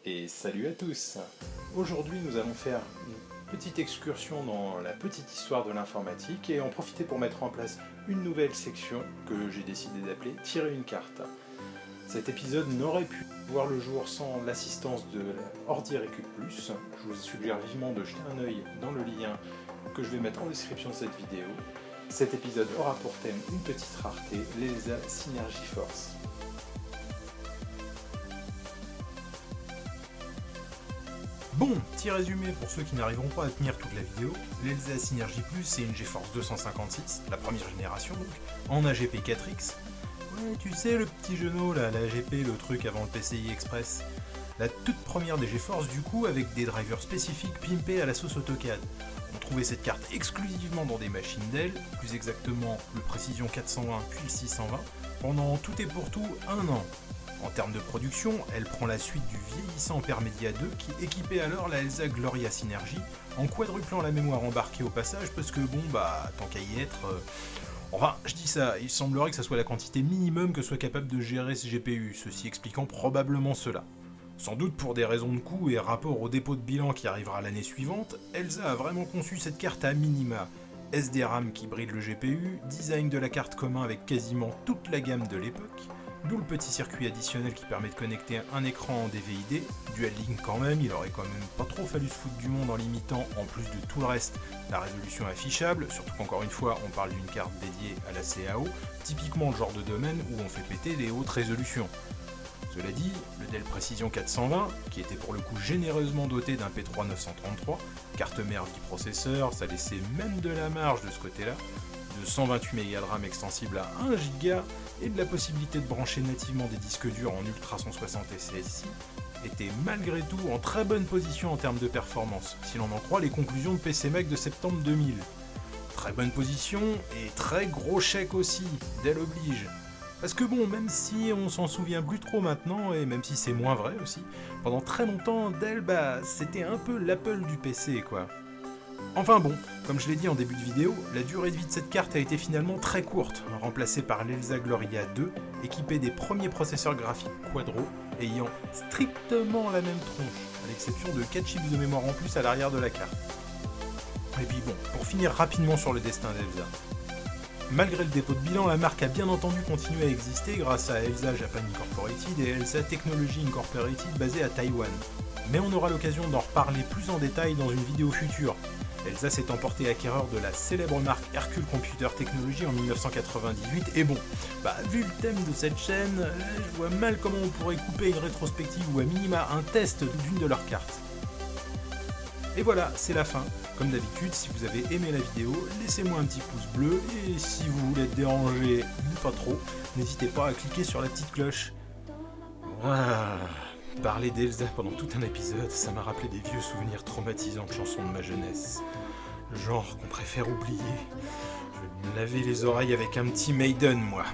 Et salut à tous. Aujourd'hui nous allons faire une petite excursion dans la petite histoire de l'informatique et en profiter pour mettre en place une nouvelle section que j'ai décidé d'appeler Tirer une carte. Cet épisode n'aurait pu voir le jour sans l'assistance de Ordi Récup+. Je vous suggère vivement de jeter un œil dans le lien que je vais mettre en description de cette vidéo. Cet épisode aura pour thème une petite rareté, l'ELSA Synergy Force. Bon, petit résumé pour ceux qui n'arriveront pas à tenir toute la vidéo, l'ELSA Synergy+, c'est une GeForce 256, la première génération donc, en AGP 4X. Ouais, tu sais le petit genou là, l'AGP, le truc avant le PCI Express. La toute première des GeForce du coup, avec des drivers spécifiques pimpés à la sauce AutoCAD. On trouvait cette carte exclusivement dans des machines Dell, plus exactement le Precision 420 puis le 620, pendant tout et pour tout un an. En termes de production, elle prend la suite du vieillissant Permedia 2 qui équipait alors la ELSA Gloria Synergy en quadruplant la mémoire embarquée au passage parce que bon bah tant qu'à y être... Enfin, je dis ça, il semblerait que ça soit la quantité minimum que soit capable de gérer ce GPU, ceci expliquant probablement cela. Sans doute pour des raisons de coût et rapport au dépôt de bilan qui arrivera l'année suivante, ELSA a vraiment conçu cette carte à minima. SDRAM qui bride le GPU, design de la carte commun avec quasiment toute la gamme de l'époque, d'où le petit circuit additionnel qui permet de connecter un écran en DVI-D, Dual Link quand même, il aurait quand même pas trop fallu se foutre du monde en limitant, en plus de tout le reste, la résolution affichable, surtout qu'encore une fois on parle d'une carte dédiée à la CAO, typiquement le genre de domaine où on fait péter les hautes résolutions. Cela dit, le Dell Precision 420, qui était pour le coup généreusement doté d'un P3 933, carte mère 10 processeurs, ça laissait même de la marge de ce côté-là, de 128 Mb de RAM extensible à 1 Go et de la possibilité de brancher nativement des disques durs en Ultra 160 et CSI, était malgré tout en très bonne position en termes de performance, si l'on en croit les conclusions de PCMag de septembre 2000. Très bonne position et très gros chèque aussi, Dell oblige. Parce que bon, même si on s'en souvient plus trop maintenant, et même si c'est moins vrai aussi, pendant très longtemps, Dell, c'était un peu l'Apple du PC, quoi. Enfin bon, comme je l'ai dit en début de vidéo, la durée de vie de cette carte a été finalement très courte, remplacée par l'ELSA Gloria 2, équipée des premiers processeurs graphiques Quadro, ayant strictement la même tronche, à l'exception de 4 chips de mémoire en plus à l'arrière de la carte. Et puis bon, pour finir rapidement sur le destin d'ELSA. Malgré le dépôt de bilan, la marque a bien entendu continué à exister grâce à ELSA Japan Incorporated et ELSA Technology Incorporated basée à Taïwan. Mais on aura l'occasion d'en reparler plus en détail dans une vidéo future. ELSA s'est emporté acquéreur de la célèbre marque Hercule Computer Technology en 1998 et bon, vu le thème de cette chaîne, je vois mal comment on pourrait couper une rétrospective ou à minima un test d'une de leurs cartes. Et voilà, c'est la fin. Comme d'habitude, si vous avez aimé la vidéo, laissez-moi un petit pouce bleu et si vous voulez être dérangé, mais pas trop, n'hésitez pas à cliquer sur la petite cloche. Parler d'ELSA pendant tout un épisode, ça m'a rappelé des vieux souvenirs traumatisants de chansons de ma jeunesse. Le genre qu'on préfère oublier. Je vais me laver les oreilles avec un petit Maiden, moi.